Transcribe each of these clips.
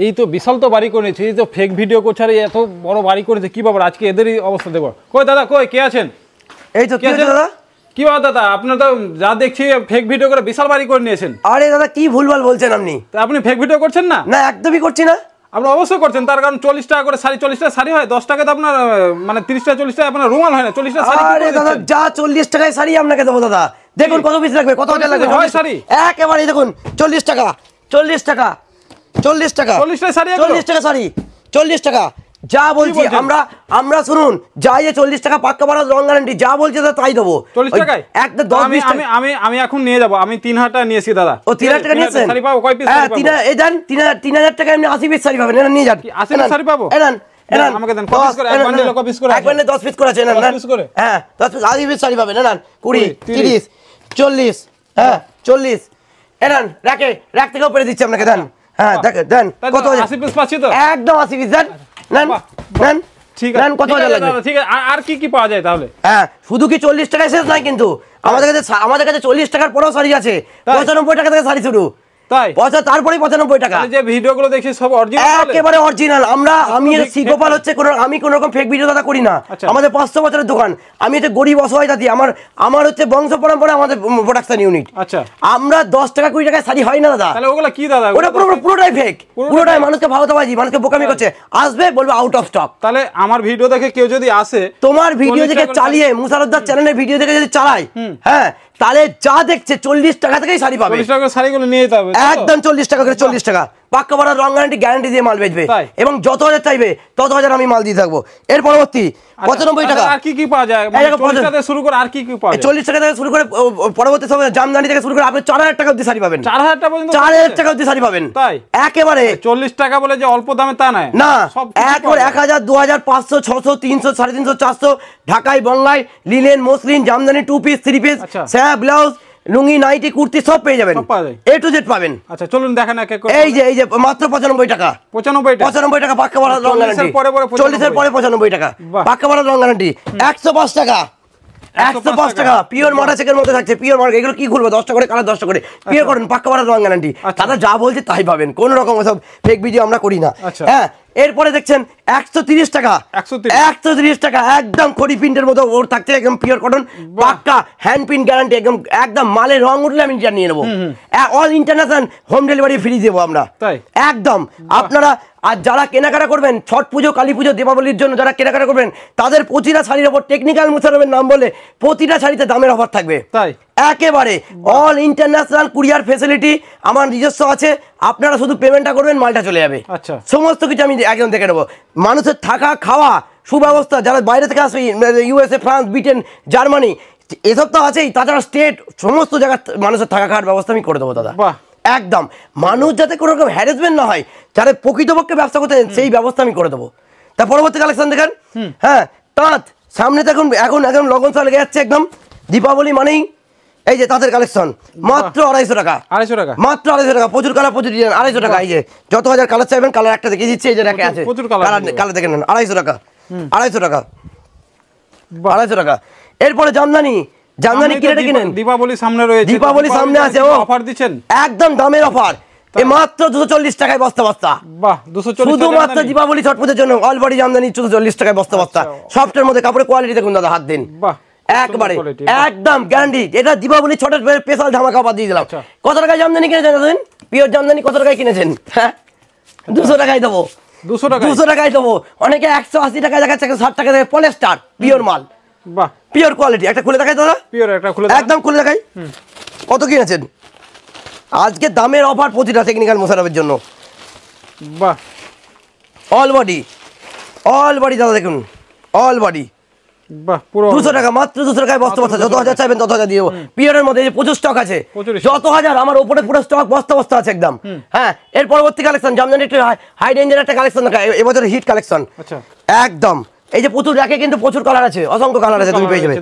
এই তো বিশাল তো বাড়ি করেছে, এই তো ফেক ভিডিও করছে আর এত বড় বাড়ি করেছে, কি ব্যাপার আজকে এদেরই অবস্থা দেখো। কই দাদা, কই কে আছেন? এই তো কে আছে দাদা? কি ব্যাপার দাদা, আপনার তো যা দেখছি ফেক ভিডিও করে বিশাল বাড়ি করে নিয়েছেন। আরে দাদা কি ভুলভাল বলছেন আপনি? তা আপনি ফেক ভিডিও করছেন না? না একদমই করছি না। আপনি অবশ্যই করছেন, তার কারণ 40 টাকা করে শাড়ি, 40 টাকা শাড়ি হয়, 10 টাকা তো আপনার মানে 30 টাকা 40 টাকা আপনার রুমাল হয় না, 40 টাকা শাড়ি। আরে দাদা যা 40 টাকায় শাড়ি আপনাকে দেবো দাদা। দেখুন কত পিস লাগবে, কত হাজার লাগবে শাড়ি একেবারে দেখুন 40 টাকা 40 টাকা 40 টাকা 40 টাকা শাড়ি, 40 টাকা শাড়ি 40 টাকা যা বলছি আমরা শুনুন, যাই 40 টাকা পাক্কা বাড়া রং গ্যারান্টি, যা বলছে তাই দেবো 40 টাকায় একটা 10 20 টাকা। আমি এখন নিয়ে যাব, আমি 3000 টাকা নিয়েছি দাদা। ও 3000 টাকা নিয়েছেন? শাড়ি পাবো কয় পিস? হ্যাঁ 3000 টাকা এমনি 80 পিস শাড়ি পাবেন। নিয়ে যান 80 পিস শাড়ি পাবো। আমাকে দেন কত পিস করে, এক বান্ডেল কত পিস করে? এক বান্ডেল 10 পিস করে আছে। নেন 10 পিস করে, হ্যাঁ 10 পিস 80 পিস শাড়ি পাবেন। নেন 20 30 40 হ্যাঁ 40 নেন, রাখ থেকে উপরে দিচ্ছি আপনাকে। দেন হ্যাঁ দেন কত 80 পিস পাচ্ছি তো একদম 80 পিস। দেন নেন ঠিক আছে, কত লাগবে? ঠিক আছে, আর কি কি পাওয়া যায় তাহলে? হ্যাঁ শুধু কি 40 টাকায় শেষ নাই কিন্তু, আমাদের কাছে 40 টাকার পরেও শাড়ি আছে, 95 টাকা থেকে শাড়ি শুরু। তাই তারপরে 95 টাকা। যে ভিডিওগুলো দেখছি সব অরিজিনাল, একেবারে অরিজিনাল। আমি সিগোপাল হচ্ছে আমি কোনো রকম ফেক ভিডিও দাদা করি না। আমাদের 500 বছরের দোকান, আমি হচ্ছে গরিব অসহায় জাতি, আমার হচ্ছে বংশ পরম্পরা, আমাদের প্রোডাকশন ইউনিট। আচ্ছা আমরা 10 টাকা 20 টাকায় শাড়ি হয় না দাদা। তাহলে ওগুলো কি দাদা? ওটা পুরোটাই ফেক, পুরোটাই মানুষকে ভাওতাবাজি, মানুষকে বোকামি করছে। আসবে বলবে আউট অফ স্টক। তাহলে আমার ভিডিও দেখে কেউ যদি আসে, তোমার ভিডিও দেখে চালিয়ে মুসারদ্দার চ্যানেলের ভিডিও দেখে যদি চালায়, হ্যাঁ তাহলে যা দেখছে 40 টাকা থেকেই শাড়ি পাবে। 40 টাকা শাড়িগুলো নিয়ে যেতে হবে একদম 40 টাকা করে, 40 টাকা পাক্কা বাড়া রং গ্যারান্টি দিয়ে মাল বেচবে, এবং যত হাজার চাইবে তত হাজার আমি মাল দিয়ে থাকবো। এর পরবর্তী 95 টাকা। আর কি কি পাওয়া যায়? 40 টাকা থেকে শুরু করে আর কি কি পাওয়া যায়? 40 টাকা থেকে শুরু করে পরবর্তী সময় জামদানি থেকে শুরু করে আপনি 4000 টাকা অবধি শাড়ি পাবেন। 4000 টাকা পর্যন্ত? 4000 টাকা অবধি শাড়ি পাবেন। তাই একেবারে 40 টাকা বলে যে অল্প দামে তা নয় না, একবারে 1000 2000 500 600 300 350 400 ঢাকাই বঙ্গাই linen muslin jamdani 2 piece 3 piece স্যা ব্লাউজ লুঙ্গি নাইটি কুর্তি সব পেয়ে যাবেন, এ টু জেড পাবেন। আচ্ছা চলুন দেখেন এক এক করে। এই যে মাত্র 95 টাকা। 95 টাকা পাক্কা বাড়া রং গ্যারান্টি। 40 এর পরে 95 টাকা পাক্কা বাড়া রং গ্যারান্টি। 105 টাকা 105 টাকা পিওর মাটা চেকের মধ্যে থাকছে, পিওর মার্ক। এগুলো কি খুলবো? 10 টাকা করে কালার 10 টাকা করে পিওর করেন, পাক্কা বাড়া রং গ্যারান্টি। দাদা যা বলছে তাই পাবেন, কোন রকম সব ফেক ভিডিও আমরা করি না। হ্যাঁ এরপরে দেখছেন 130 টাকা। 130 টাকা একদম খড়ি প্রিন্টের মতো ওর থাকছে, একদম পিওর কটন পাক্কা হ্যান্ড প্রিন্ট গ্যারান্টি। একদম মালের রং উঠলে আমি নিয়ে নেবো। All international home delivery free দেবো আমরা একদম। আপনারা আর যারা কেনাকাটা করবেন ছট পুজো কালী পুজো দীপাবলির জন্য যারা কেনাকাটা করবেন, তাদের প্রতিটা শাড়ির ওপর টেকনিক্যাল মুসারফের নাম বলে প্রতিটা শাড়িতে দামের অফার থাকবে। তাই একেবারে অল ইন্টারন্যাশনাল কুরিয়ার ফেসিলিটি আমার নিজস্ব আছে। আপনারা শুধু পেমেন্টটা করবেন, মালটা চলে যাবে। আচ্ছা সমস্ত কিছু আমি একদম দেখে নেবো। মানুষের থাকা খাওয়া সুব্যবস্থা, যারা বাইরে থেকে আসবে USA ফ্রান্স ব্রিটেন জার্মানি এসব তো আছেই, তাছাড়া স্টেট সমস্ত জায়গায় মানুষের থাকা খাওয়ার ব্যবস্থা আমি করে দেবো দাদা একদম। মানুষ যাতে কোনো রকম হ্যারাসমেন্ট না হয়, যারা প্রকৃতপক্ষে ব্যবসা করতে সেই ব্যবস্থা আমি করে দেবো। তা পরবর্তী কালেকশন দেখেন। হ্যাঁ তাঁত সামনে দেখুন, এখন একদম লগন সাল লেগে যাচ্ছে একদম দীপাবলি মানেই। এই যে তাঁতের কালেকশন মাত্র 250 টাকা। 250 টাকা মাত্র 250 টাকা। প্রচুর কালার প্রচুর ডিজাইন। 250 টাকা। এই যে যত হাজার কালার চাইবেন কালার একটা দেখিয়ে দিচ্ছে, এই যে রেখে আছে কালার দেখে নেন। 250 টাকা 250 টাকা 250 টাকা। এরপরে জামদানি কি রেটে কিনেন? দীপাবলি সামনে রয়েছে, দীপাবলি সামনে আছে, ও অফার দিচ্ছেন একদম দামের অফার। এই মাত্র 240 টাকায় বস্তা বস্তা। বাহ 240 শুধুমাত্র দীপাবলি ছট পুজোর জন্য অল বডি জামদানি 240 টাকায় বস্তা বস্তা। সফটের মধ্যে কাপড়ের কোয়ালিটি দেখুন দাদা, হাত দিন। বাহ একবারে একদম গ্যারান্টি। এটা দীপাবলি ছটের স্পেশাল ধামাকা অফার দিয়ে দিলাম। কত টাকায় জামদানি কিনেছেন দাদা? পিওর জামদানি কত টাকায় কিনেছেন? হ্যাঁ 200 টাকায় দেবো। 200 টাকায় দেবো। অনেকে 180 টাকায় দেখাচ্ছে, 60 টাকা থেকে পলিস্টার পিওর মাল। বাহ পিওর কোয়ালিটি। একটা খুলে দেখাই দাদা, পিওর একটা খুলে একদম খুলে দেখাই। কত কিনেছেন? আজকে দামের অফার প্রতিটা টেকনিক্যাল মোশারফের জন্য। বাহ অল বডি দাদা দেখুন, অল বডি। বাহ পুরো 200 টাকা মাত্র। 200 টাকায় বস্তা বস্তা। যত হাজার চাইবেন তত হাজার দিয়ে দেবো। পিওরের মধ্যে প্রচুর স্টক আছে, যত হাজার আমার উপরে পুরো স্টক বস্তা বস্তা আছে একদম। হ্যাঁ এর পরবর্তী কালেকশন জামদানি একটু হাই রেঞ্জের একটা কালেকশন দেখা, এবছর হিট কালেকশন একদম। এই যে প্রচুর র্যাকে কিন্তু প্রচুর কালার আছে, অসংখ্য কালার আছে, তুমি পেয়ে যাবে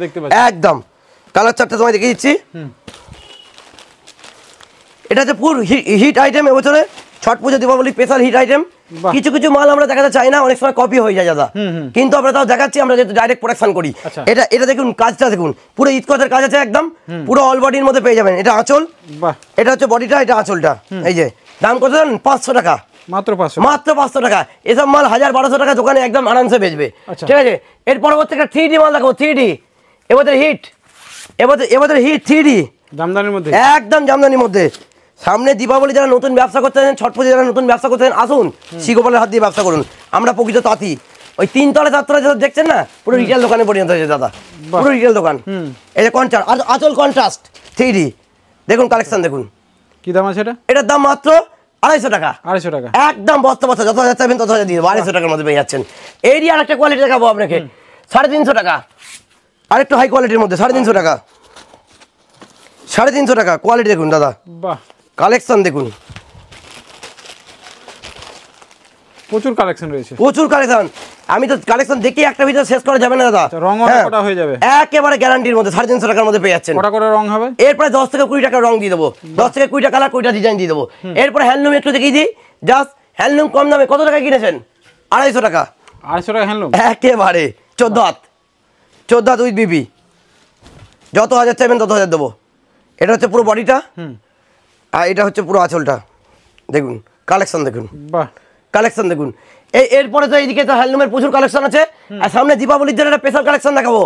একদম। কালার চারটে তোমায় দেখিয়ে দিচ্ছি। এটা হচ্ছে পুরো হিট আইটেম এবছরে ছট পুজো দীপাবলি স্পেশাল হিট আইটেম। কিছু কিছু মাল আমরা দেখাতে চাই না, অনেক সময় কপি হয়ে যায় দাদা, কিন্তু আমরা তাও দেখাচ্ছি, আমরা যেহেতু ডাইরেক্ট প্রোডাকশন করি। এটা দেখুন কাজটা দেখুন, পুরো ইস্কচের কাজ আছে একদম, পুরো অল বডির মধ্যে পেয়ে যাবেন। এটা আঁচল, এটা হচ্ছে বডিটা, এটা আঁচলটা। এই যে দাম কত জানেন? 500 টাকা। মাত্র 500 মাত্র 500 টাকা। এসব মাল 1000-1200 টাকা দোকানে একদম আরামসে বেচবে। ঠিক আছে, এর পরবর্তী একটা 3D মাল দেখাবো। 3D এবারে হিট, এবারে হিট 3D জামদানির মধ্যে, একদম জামদানির মধ্যে। সামনে দীপাবলি যারা নতুন ব্যবসা করতেছেন, ছট পুজো যারা নতুন ব্যবসা করতেছেন, আসুন শিগোপালের হাত দিয়ে ব্যবসা করুন। আমরা প্রকৃত তাঁতি, ওই 3 তলা 4 তলা যেটা দেখছেন না, পুরো রিটেল দোকানে পরিণত হয়েছে দাদা, পুরো রিটেল দোকান। এই যে কন্ট্রাস্ট, আঁচল কন্ট্রাস্ট 3D দেখুন, কালেকশন দেখুন। কি দাম আছে এটা? এটার দাম মাত্র 250 টাকা। 250 টাকা একদম বস্তা বস্তা, যত হাজার চাইবেন তত হাজার দিয়ে দেবো। 250 টাকার মধ্যে পেয়ে যাচ্ছেন। এরই আর একটা কোয়ালিটি দেখাবো আপনাকে, 350 টাকা। আরেকটু হাই কোয়ালিটির মধ্যে 350 টাকা, 350 টাকা। কোয়ালিটি দেখুন দাদা, বাহ, কালেকশন দেখুন, প্রচুর কালেকশন রয়েছে, প্রচুর কালেকশন। আমি তো কালেকশন দেখে একটা ভিডিও শেষ করা যাবে না দাদা। রং কটা হয়ে যাবে? একেবারে গ্যারান্টির মধ্যে 350 টাকার মধ্যে পেয়ে যাচ্ছেন। কটা করে রং হবে? এরপরে 10 থেকে 20 টাকা রং দিয়ে দেবো, 10 থেকে 20 টাকা কালার, 20টা ডিজাইন দিয়ে দেবো। এরপরে হ্যান্ডলুম একটু দেখিয়ে দিই, জাস্ট হ্যান্ডলুম কম দামে। কত টাকা কিনেছেন? 250 টাকা। 250 টাকা হ্যান্ডলুম, একেবারে 14 হাত, 14 হাত উইথ বিবি। যত হাজার চাইবেন তত হাজার দেবো। এটা হচ্ছে পুরো বডিটা, আর এটা হচ্ছে পুরো আঁচলটা। দেখুন কালেকশন দেখুন, বাহ, কালেকশন দেখুন। এরপরে তো এইদিকে তো হ্যান্ডলুমের প্রচুর কালেকশন আছে। আর সামনে দীপাবলির জন্য একটা স্পেশাল কালেকশন দেখাবো।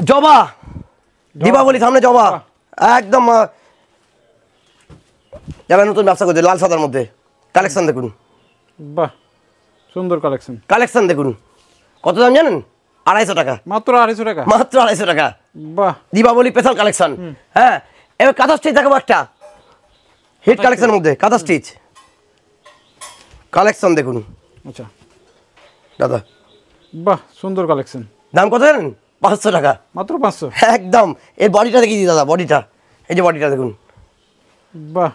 জবা, দীপাবলি সামনে জবা, একদম যারা নতুন ব্যবসা করছে লাল সাদার মধ্যে। কালেকশন দেখুন, বাহ, সুন্দর কালেকশন। কালেকশন দেখুন। কত দাম জানেন? 250 টাকা। মাত্র 250 টাকা, মাত্র 250 টাকা। বাহ, দীপাবলি স্পেশাল কালেকশন। হ্যাঁ, এবার কাঁথা স্টিচ দেখাবো একটা হিট কালেকশনের মধ্যে। কাঁথা স্টিচ কালেকশন দেখুন। আচ্ছা দাদা, বাহ, সুন্দর কালেকশন। দাম কত জানেন? 500 টাকা, মাত্র 500। একদম। এর বডিটা দেখিয়ে দিই দাদা, বডিটা, এই যে বডিটা দেখুন, বাহ,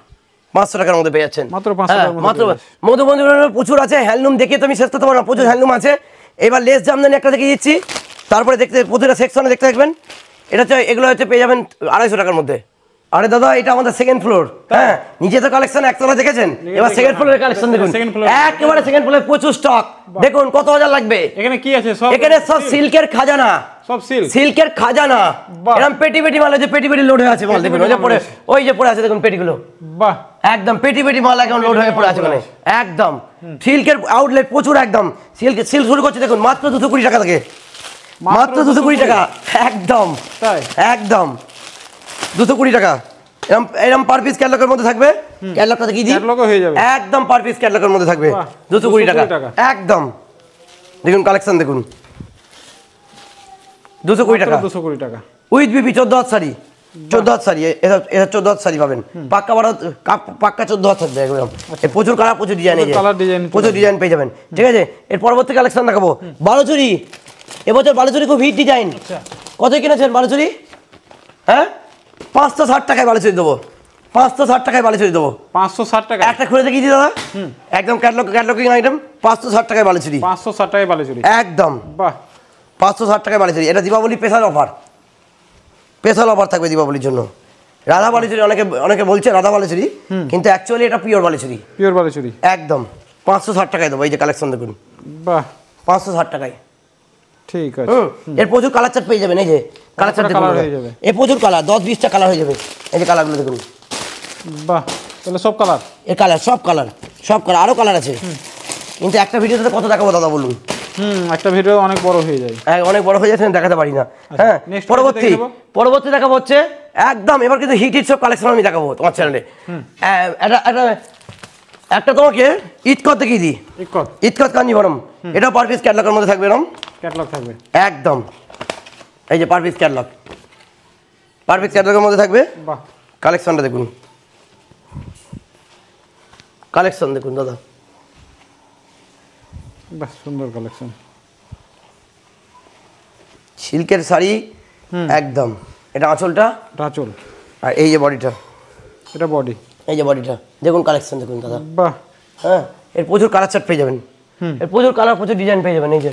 500 টাকার মধ্যে পেয়ে যাচ্ছেন। মাত্র 500 টাকার মধ্যে মাত্র। মধুবন্ধু প্রচুর আছে, হ্যান্ডলুম দেখিয়ে তো আমি শেষ করতে পারবো না, প্রচুর হ্যান্ডলুম আছে। এবার লেস জামদানি একটা দেখিয়ে দিচ্ছি, তারপরে দেখতে প্রতিটা সেকশনে দেখতে থাকবেন। এটা হচ্ছে, এগুলো হচ্ছে পেয়ে যাবেন 250 টাকার মধ্যে। আরে দাদা, এটা আমাদের সেকেন্ড ফ্লোর। হ্যাঁ, নিচে তো কালেকশন একতলা দেখেছেন, এবার সেকেন্ড ফ্লোরের কালেকশন দেখুন। একেবারে সেকেন্ড ফ্লোরে প্রচুর স্টক। দেখুন কত হাজার লাগবে। এখানে কি আছে? সব এখানে সব সিল্কের খাজানা, সব সিল্ক, সিল্কের খাজানা। এরকম পেটি পেটি মাল আছে, পেটি পেটি লোড হয়ে আছে মাল। দেখুন ওই যে পড়ে, ওই যে পড়ে আছে দেখুন পেটিগুলো। বাহ, একদম পেটি পেটি মাল এখন লোড হয়ে পড়ে আছে ওখানে। একদম সিল্কের আউটলেট প্রচুর। একদম সিল্ক শুরু করছে দেখুন মাত্র 220 টাকা থেকে, মাত্র 220 টাকা। একদম তাই, একদম 220 টাকা। এরকম পার পিস ক্যাটলগের মধ্যে থাকবে। ক্যাটলগটা কি দিই, ক্যাটালগ হয়ে যাবে, একদম পার পিস ক্যাটলগের মধ্যে থাকবে। 220 টাকা একদম। দেখুন কালেকশন দেখুন, 220 টাকা, 220 টাকা উইথ বিবি 14 হাত শাড়ি। 14 হাত শাড়ি, এটা 14 হাত শাড়ি পাবেন। পাক্কা বাড়া, পাক্কা 14 হাত থাকবে একদম। প্রচুর কালার, প্রচুর ডিজাইন, প্রচুর ডিজাইন পেয়ে যাবেন। ঠিক আছে, এর পরবর্তী কালেকশন দেখাবো বালুচুরি। এবছর বালুচুরি খুব হিট ডিজাইন। কত কিনেছেন বালুচুরি? হ্যাঁ, 560 টাকায় বালুচুরি দেবো, 560 টাকায় বালুচুরি দেবো। 560 টাকা একটা খুলে দেখিয়ে দিই দাদা, একদম ক্যাটলগিং আইটেম। 560 টাকায় বালুচুরি, 560 টাকায় বালুচুরি, একদম। বাহ, 560 টাকায় বালুচুরি। এটা Deepavali special offer, special offer থাকবে দীপাবলির জন্য। রাধা বালুচুরি, অনেকে বলছে রাধা বালুচুরি, কিন্তু অ্যাকচুয়ালি এটা পিওর বালুচুরি, পিওর বালুচুরি। একদম 560 টাকায় দেবো। এই যে কালেকশন দেখুন, বাহ, 560 টাকায়। ঠিক আছে। এর প্রচুর কালার চার্ট পেয়ে যাবেন। এই যে কালার চার্ট দেখুন, এর প্রচুর কালার, 10-20টা কালার হয়ে যাবে। এই যে কালারগুলো দেখুন, বাহ, তাহলে সব কালার, এর কালার, সব কালার, সব কালার। আরও কালার আছে, কিন্তু একটা ভিডিওতে কত দেখাবো দাদা বলুন? একটা ভিডিও অনেক বড় হয়ে যায়, অনেক বড় হয়ে যাচ্ছে, দেখাতে পারি না। হ্যাঁ, পরবর্তী দেখাবো হচ্ছে একদম, এবার কিন্তু হিট সব কালেকশন আমি দেখাবো তোমার চ্যানেলে। একটা তোমাকে ইটকত দেখিয়ে দিই, ইটকত কাঞ্জিভরম। এটা পার পিস ক্যাটলগের মধ্যে থাকবে, এরকম ক্যাটালগ থাকবে একদম। এই যে per piece catalogue, per piece ক্যাটলগের মধ্যে থাকবে। বাহ, কালেকশনটা দেখুন, কালেকশন দেখুন দাদা, বাহ, সুন্দর কালেকশন। সিল্কের শাড়ি একদম। এটা আঁচলটা, আঁচল, আর এই যে বডিটা, এটা বডি। এই যে বডিটা দেখুন, কালেকশন দেখুন দাদা। বাহ, হ্যাঁ, এর প্রচুর কালার চার্ট পেয়ে যাবেন, এর প্রচুর কালার, প্রচুর ডিজাইন পেয়ে যাবেন। এই যে,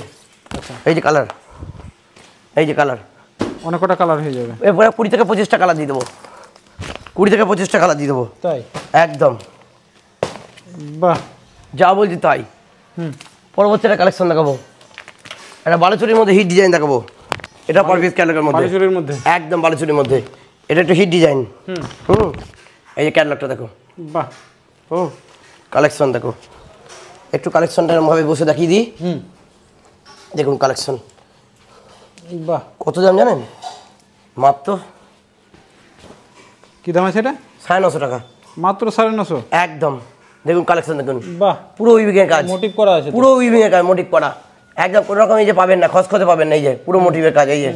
আচ্ছা, এই যে কালার, এই যে কালার, অনেক কটা কালার হয়ে যাবে। এরপরে 20 থেকে 25টা কালার দিয়ে দেবো, 20 থেকে 25টা কালার দিয়ে দেবো। তাই, একদম। বাহ, যা বলছি তাই। পরবর্তী একটা কালেকশন দেখাবো, একটা বালুচুরির মধ্যে হিট ডিজাইন দেখাবো। এটা পার পিস ক্যাটলগের মধ্যে, বালুচুরির মধ্যে, একদম বালুচুরির মধ্যে। এটা একটু হিট ডিজাইন। এই যে ক্যাটলগটা দেখো, বাহ, ও কালেকশন দেখো, একটু কালেকশনটা ভাবে বসে দেখিয়ে দিই। দেখুন কালেকশন, বাহ কত দাম জানেন? মাত্র কি দাম আছে এটা? 950 টাকা, মাত্র 950। একদম। দেখুন কালেকশন দেখুন, বাহ পুরো উইভিং এর কাজ, মোটিভ করা আছে, পুরো উইভিং এর কাজ, মোটিভ করা একদম, কোনো রকম এই যে পাবেন না, খসখসে পাবেন না, এই যে পুরো মোটিভের কাজ, এই যে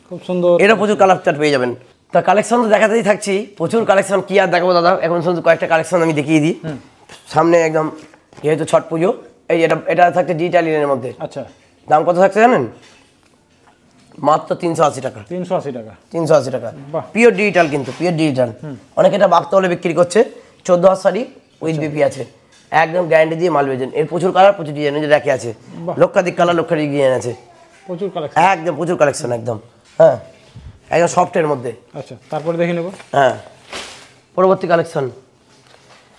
খুব সুন্দর। এটা প্রচুর কালার চার্ট পেয়ে যাবেন। তা কালেকশন তো দেখাতেই থাকছি, প্রচুর কালেকশন, কি আর দেখাবো দাদা, এখন শুধু কয়েকটা কালেকশন আমি দেখিয়ে দিই। সামনে একদম যেহেতু ছট পুজো, এই যে এটা থাকছে ডিজিটাল লিনের মধ্যে। আচ্ছা, দাম কত থাকছে জানেন? মাত্র 380 টাকা। 380 টাকা, 380 টাকা, বাহ। পিওর ডিজিটাল, কিন্তু পিওর ডিজিটাল। অনেকে এটা বাক্ত হলে বিক্রি করছে। 14 হাত শাড়ি উইথ বিপি আছে, একদম গ্যারান্টি দিয়ে মাল বেচেন। এর প্রচুর কালার, প্রচুর ডিজাইন, যে রেখে আছে লক্ষাধিক কালার, লক্ষাধিক ডিজাইন আছে, প্রচুর কালেকশন, একদম প্রচুর কালেকশন একদম। হ্যাঁ, একদম সফটের মধ্যে। আচ্ছা, তারপরে দেখে নেব। হ্যাঁ, পরবর্তী কালেকশন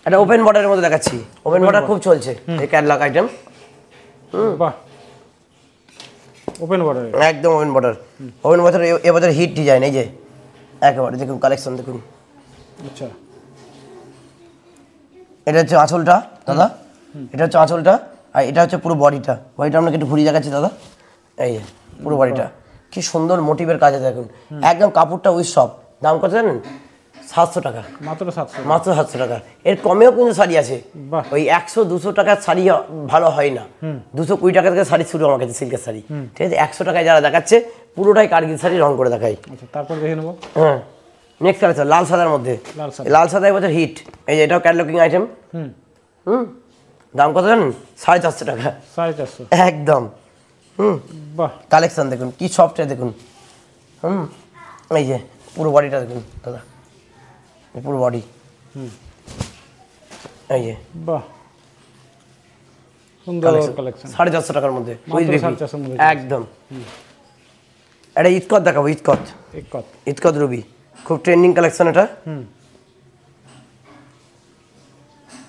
এটা ওপেন বর্ডারের মধ্যে দেখাচ্ছি। ওপেন বর্ডার খুব চলছে, এই ক্যাটলগ আইটেম। বাহ, ওপেন বর্ডার, একদম ওপেন বর্ডার। ওপেন বর্ডার এবছর হিট ডিজাইন, এই যে একেবারে দেখুন কালেকশন দেখুন। আচ্ছা, এটা হচ্ছে আঁচলটা দাদা, এটা হচ্ছে আঁচলটা, আর এটা হচ্ছে পুরো বডিটা। বডিটা আপনাকে একটু ঘুরিয়ে দেখাচ্ছি দাদা, এই যে পুরো বডিটা কি সুন্দর মোটিভের কাজ আছে দেখুন, একদম কাপড়টা উইথ সব। দাম কত জানেন? 700 টাকা, মাত্র 700, মাত্র 700 টাকা। এর কমেও কিন্তু শাড়ি আছে, বাহ। ওই 100-200 টাকার শাড়ি ভালো হয় না, 220 টাকা থেকে শাড়ি শুরু আমার কাছে, সিল্কের শাড়ি, ঠিক আছে? 100 টাকায় যারা দেখাচ্ছে পুরোটাই কারগিল শাড়ি, রং করে দেখাই। আচ্ছা, তারপর দেখে নেব। হ্যাঁ, নেক্সট কালেকশন লাল সাদার মধ্যে। লাল সাদা এবছর হিট, এই যে এটাও ক্যাটলগিং আইটেম। দাম কত জানেন? 450 টাকা, 450, একদম। বাহ, কালেকশন দেখুন কি সফটে দেখুন। এই যে পুরো বডিটা দেখুন দাদা, পুরো বডি, এই যে বাহ, সুন্দর কালেকশন। 450 টাকার মধ্যে, মাত্র 450 এর মধ্যে, একদম। এটা ইতকত দেখাবো, ইতকত, ইতকত রুবি, খুব ট্রেন্ডিং কালেকশন এটা।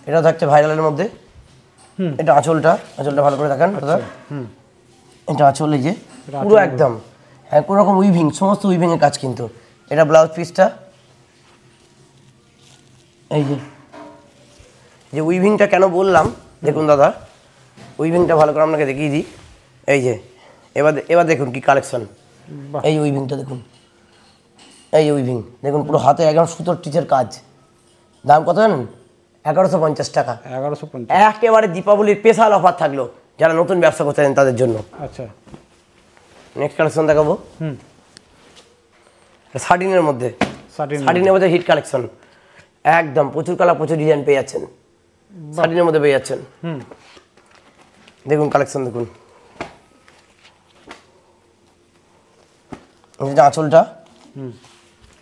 এটা থাকছে ভাইরালের মধ্যে। এটা আঁচলটা, আঁচলটা ভালো করে দেখান দাদা। এটা আঁচল, এই যে পুরো একদম, হ্যাঁ, কোনো রকম উইভিং, সমস্ত উইভিং এর কাজ কিন্তু। এটা ব্লাউজ পিসটা, এই যে উইভিংটা কেন বললাম দেখুন দাদা, উইভিংটা ভালো করে আপনাকে দেখিয়ে দিই। এই যে এবার দেখুন কি কালেকশন, এই উইভিংটা দেখুন, এই উইভিং দেখুন, পুরো হাতে একদম সুতোর টিচের কাজ। দাম কত জানেন? 1150 টাকা, 1150, একেবারে দীপাবলির স্পেশাল অফার থাকলো যারা নতুন ব্যবসা করতে চান তাদের জন্য। আচ্ছা, নেক্সট কালেকশন দেখাবো, শার্টিনের মধ্যে। শার্টিনের মধ্যে হিট কালেকশন, একদম প্রচুর কালার, প্রচুর ডিজাইন পেয়ে যাচ্ছেন, শার্টিনের মধ্যে পেয়ে যাচ্ছেন। দেখুন কালেকশন দেখুন, আঁচলটা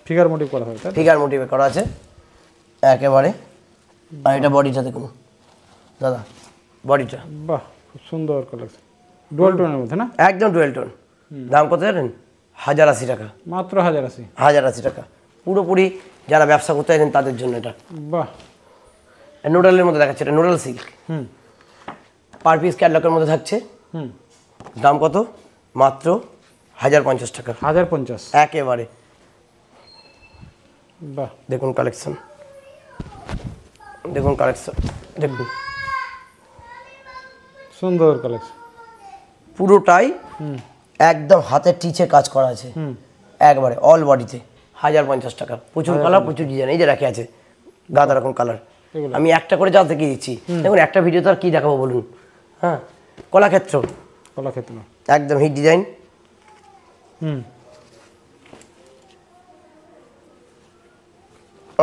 ফিগার মোটিভ করা হয়, ফিগার মোটিভে করা আছে একেবারে। আর এটা বডিটা দেখুন দাদা, বডিটা বাহ, খুব সুন্দর কালেকশন, ডুয়াল টোনের মধ্যে না? একদম ডুয়েল টোন। দাম কত জানেন? 1080 টাকা, মাত্র 1080, 1080 টাকা, পুরোপুরি যারা ব্যবসা করতে চাইছেন তাদের জন্য এটা। বাহ, নুডলের মধ্যে দেখাচ্ছে, এটা নুডল সিল্ক, পার পিস ক্যাটলগের মধ্যে থাকছে। দাম কত? মাত্র 1050 টাকা, 1050, একেবারে। বাহ, দেখুন কালেকশন, দেখুন কালেকশন দেখুন, সুন্দর কালেকশন, পুরোটাই একদম হাতের টিচে কাজ করা আছে, একবারে অল বডিতে। 1050 টাকা, প্রচুর কালার, প্রচুর ডিজাইন, এই যে রাখে আছে গাদা রকম কালার। আমি একটা করে যা দেখিয়ে দিচ্ছি, দেখুন একটা ভিডিও তো আর কি দেখাবো বলুন। হ্যাঁ, কলাক্ষেত্র, কলাক্ষেত্র একদম হিট ডিজাইন।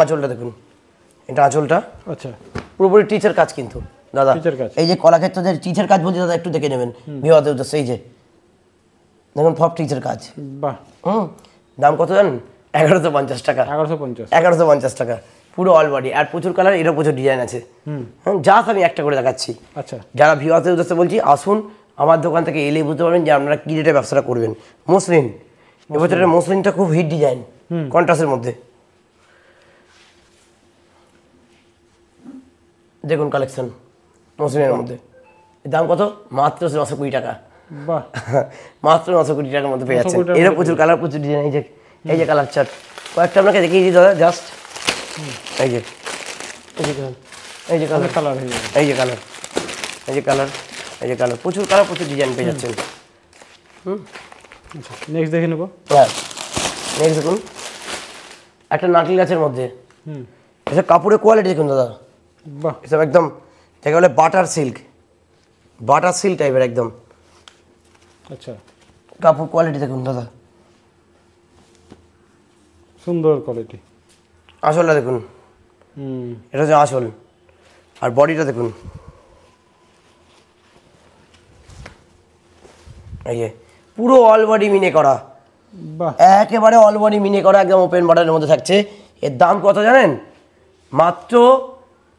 আঁচলটা দেখুন, এটা আঁচলটা, আচ্ছা, পুরোপুরি টিচের কাজ কিন্তু দাদা। টিচের কাজ, এই যে কলাক্ষেত্র যে টিচের কাজ বলছি দাদা, একটু দেখে নেবেন বিবাদের উদ্দেশ্যে। এই যে দেখুন সব টিচের কাজ। বাহ, দাম কত জানেন? 1150 টাকা, 1150, 1150 টাকা, পুরো অল বডি, আর প্রচুর কালার, এরও প্রচুর ডিজাইন আছে। জাস্ট আমি একটা করে দেখাচ্ছি। আচ্ছা, যারা ভিউয়ারদের উদ্দেশ্যে বলছি, আসুন আমার দোকান থেকে এলেই বুঝতে পারবেন যে আপনারা কী রেটে ব্যবসাটা করবেন। মসলিন, এবছরের মসলিনটা খুব হিট ডিজাইন, কন্ট্রাস্টের মধ্যে। দেখুন কালেকশন মসলিনের মধ্যে, দাম কত? মাত্র 920 টাকা, বাহ, মাত্র 920 টাকার মধ্যে পেয়ে যাচ্ছেন। এরও প্রচুর কালার, প্রচুর ডিজাইন। এই যে কালার চার্ট কয়েকটা আপনাকে দেখিয়ে দিই দাদা, জাস্ট এই যে এই যে কালার, কালার হয়ে যাবে। এই যে কালার, এই যে কালার, এই যে কালার, প্রচুর কালার, প্রচুর ডিজাইন পেয়ে যাচ্ছেন। আচ্ছা, নেক্সট দেখে নেবো। হ্যাঁ, নেক্সট দেখুন একটা নারকেল গাছের মধ্যে, এসব কাপড়ের কোয়ালিটি দেখুন দাদা, বাহ, এসব একদম যাকে বলে বাটার সিল্ক, বাটার সিল্ক টাইপের একদম আচ্ছা, কাপড় কোয়ালিটি দেখুন দাদা, সুন্দর কোয়ালিটি। আসলটা দেখুন, এটা হচ্ছে আসল, আর বডিটা দেখুন, এই যে পুরো অল বডি মিনে করা, বাহ, একেবারে অল বডি মিনে করা, একদম ওপেন বর্ডারের মধ্যে থাকছে। এর দাম কত জানেন? মাত্র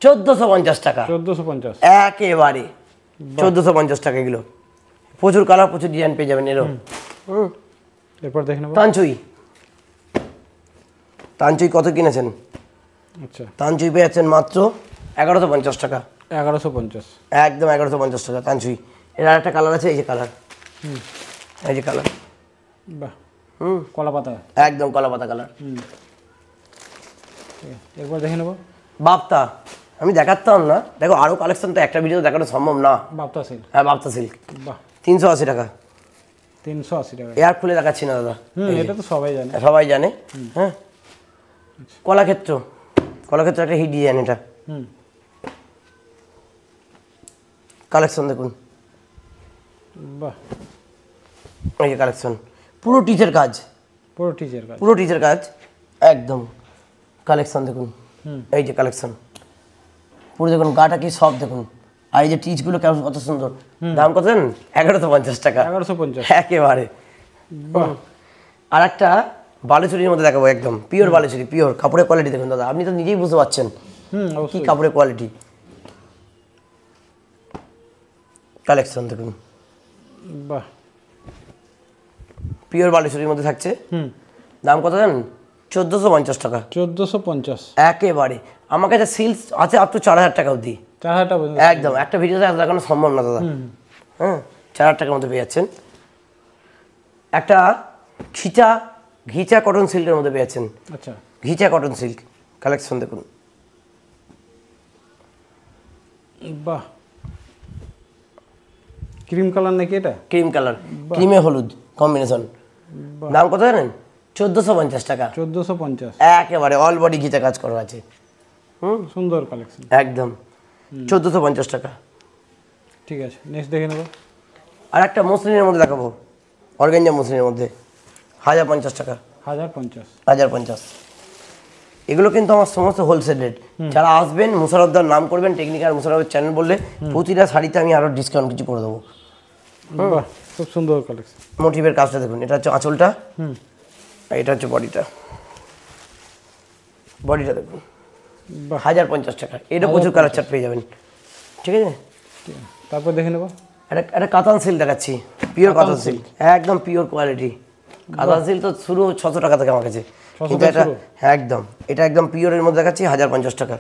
1450 টাকা। 1450, একেবারে 1450 টাকা। এগুলো প্রচুর কালার, প্রচুর ডিজাইন পেয়ে যাবেন এরও। এরপর দেখে নেবো। তানচুই, তানচুই কত কিনেছেন? আচ্ছা, তানচুই পেয়ে যাচ্ছেন মাত্র 1150 টাকা। 1150, একদম 1150 টাকা তানচুই। এর আর একটা কালার আছে, এই যে কালার, এই যে কালার, বাহ, কলা পাতা, একদম কলা পাতা কালার। এরপর দেখে নেবো। বাপ্তা আমি দেখাতাম না, দেখো আরো কালেকশন তো একটা ভিডিও দেখানো সম্ভব না। বাপ্তা সিল্ক, হ্যাঁ, বাপ্তা সিল্ক, বাহ, 380 টাকা। 380 টাকা। এয়ার খুলে দেখাচ্ছি না দাদা, এটা তো সবাই জানে। সবাই জানে। হ্যাঁ, কলাক্ষেত্র, কলাক্ষেত্র একটা হিট ডিজাইন, এটা কালেকশন দেখুন, বাহ, এই যে কালেকশন, পুরো টিচের কাজ, পুরো টিচার কাজ, পুরো টিচের কাজ একদম। কালেকশন দেখুন, এই যে কালেকশন, পুরো দেখুন গাটা কি সব দেখুন, আর এই যে টিচগুলো কেমন কত সুন্দর। দাম কত জানেন? 1150 টাকা। 1150, একেবারে। বাহ, আর একটা বালুচুরির মধ্যে দেখাবো, একদম পিওর বালুচুরি, পিওর কাপড়ের কোয়ালিটি দেখুন দাদা, আপনি তো নিজেই বুঝতে পারছেন কি অবশ্যই, কাপড়ের কোয়ালিটি। কালেকশন দেখুন, বাহ, পিওর বালুচুরির মধ্যে থাকছে। দাম কত জানেন? 1450 টাকা। 1450, একেবারে। আমার কাছে সিলস আছে আপ টু 4000 টাকা অবধি। 4000 টাকা পর্যন্ত। একদম, একটা ভিডিওতে এত দেখানো সম্ভব না দাদা। হ্যাঁ, 4000 টাকার মধ্যে পেয়ে যাচ্ছেন। একটা ঘিচা কটন সিল্কের মধ্যে পেয়ে যাচ্ছেন। আচ্ছা, ঘিচা কটন সিল্ক কালেকশন দেখুন, বাহ, ক্রিম কালার নাকি এটা? ক্রিম কালার, ক্রিমে হলুদ কম্বিনেশন। দাম কত জানেন? 1450 টাকা। 1450, একেবারে অল বডি ঘিচা কাজ করা আছে। সুন্দর কালেকশন, একদম 1450 টাকা। ঠিক আছে, নেক্সট দেখে নেবো। আর একটা মসলিনের মধ্যে দেখাবো, অর্গানজা মসলিনের মধ্যে, 1050 টাকা। 1050, 1050। এগুলো কিন্তু আমার সমস্ত হোলসেল রেট। যারা আসবেন মুশারফদার নাম করবেন, টেকনিক্যাল মুশারফের চ্যানেল বললে প্রতিটা শাড়িতে আমি আরো ডিসকাউন্ট কিছু করে দেবো। বাহ, খুব সুন্দর কালেকশন। মোটিভের কাজটা দেখুন, এটা হচ্ছে আঁচলটা, আর এটা হচ্ছে বডিটা, বডিটা দেখুন, বাহ, 1050 টাকা। এটা প্রচুর কালার চার্ট পেয়ে যাবেন। ঠিক আছে, তারপর দেখে নেবো। একটা কাতান সিল্ক দেখাচ্ছি, পিওর কাতান সিল্ক, একদম পিওর কোয়ালিটি। কাতান সিল্ক তো শুরু 600 টাকা থেকে আমার কাছে, কিন্তু এটা একদম, এটা একদম পিওরের মধ্যে দেখাচ্ছি 1050 টাকা।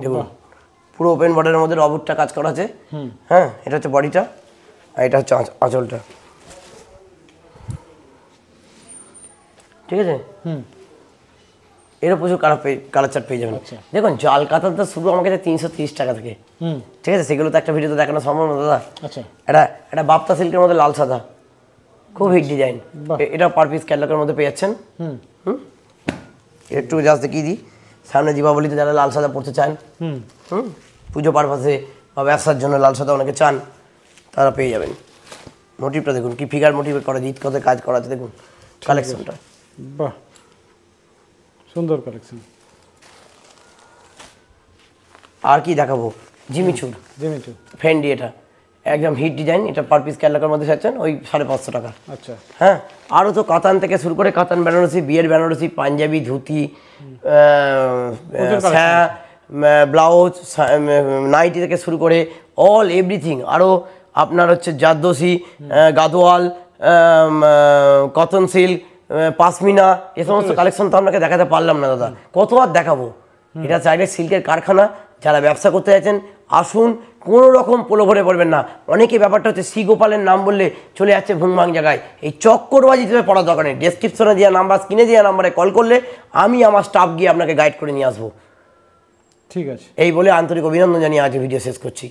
দেখুন পুরো ওপেন বর্ডারের মধ্যে রবটটা কাজ করা আছে। হ্যাঁ, এটা হচ্ছে বডিটা, আর এটা হচ্ছে আঁচলটা। ঠিক আছে, এরও প্রচুর কালার চার্ট পেয়ে যাবেন। দেখুন জাল কাতান তো শুরু আমার কাছে 330 টাকা থেকে। ঠিক আছে, সেগুলো তো একটা ভিডিওতে দেখানো সম্ভব না দাদা। আচ্ছা, এটা বাপ্তা সিল্কের মধ্যে লাল সাদা, খুব হিট ডিজাইন। এটা পার পিস ক্যাটালগের মধ্যে পেয়ে যাচ্ছেন। একটু জাস্ট দেখিয়ে দিই, সামনে দীপাবলিতে যারা লাল সাদা পড়তে চান, পুজো পারপাসে বা ব্যবসার জন্য লাল সাদা অনেকে চান, তারা পেয়ে যাবেন। মোটিভটা দেখুন, কি ফিগার মোটিভ করা, জিত কত কাজ করা আছে দেখুন কালেকশনটা। বাহ, সুন্দর কালেকশন। আর কি দেখাবো? জিমিচুর, ফেন্ডি, এটা একদম হিট ডিজাইন। এটা পার পিস ক্যাটালগের মধ্যে চাচ্ছেন ওই 550 টাকা। আচ্ছা, হ্যাঁ, আরও তো কাতান থেকে শুরু করে কাতান বেনারসি, বিয়ের বেনারসি, পাঞ্জাবি, ধুতি, ব্লাউজ, নাইটি থেকে শুরু করে অল এভরিথিং। আরও আপনার হচ্ছে জারদোসি, গাদোয়াল, কটন সিল্ক, পাশমিনা, এ সমস্ত কালেকশন তো আপনাকে দেখাতে পারলাম না দাদা, কত আর দেখাবো। এটা চাইলে সিল্কের কারখানা। যারা ব্যবসা করতে চাইছেন আসুন, কোনো রকম প্রলোভনে পড়বেন না। অনেকে ব্যাপারটা হচ্ছে শ্রী গোপালের নাম বললে চলে যাচ্ছে ভুংভাং জায়গায়। এই চক্করবাজিতে পড়ার দরকার নেই। ডেসক্রিপশনে দেওয়া নাম্বার, স্ক্রিনে দেওয়া নাম্বারে কল করলে আমি আমার স্টাফ গিয়ে আপনাকে গাইড করে নিয়ে আসবো। ঠিক আছে, এই বলে আন্তরিক অভিনন্দন জানিয়ে আজ ভিডিও শেষ করছি।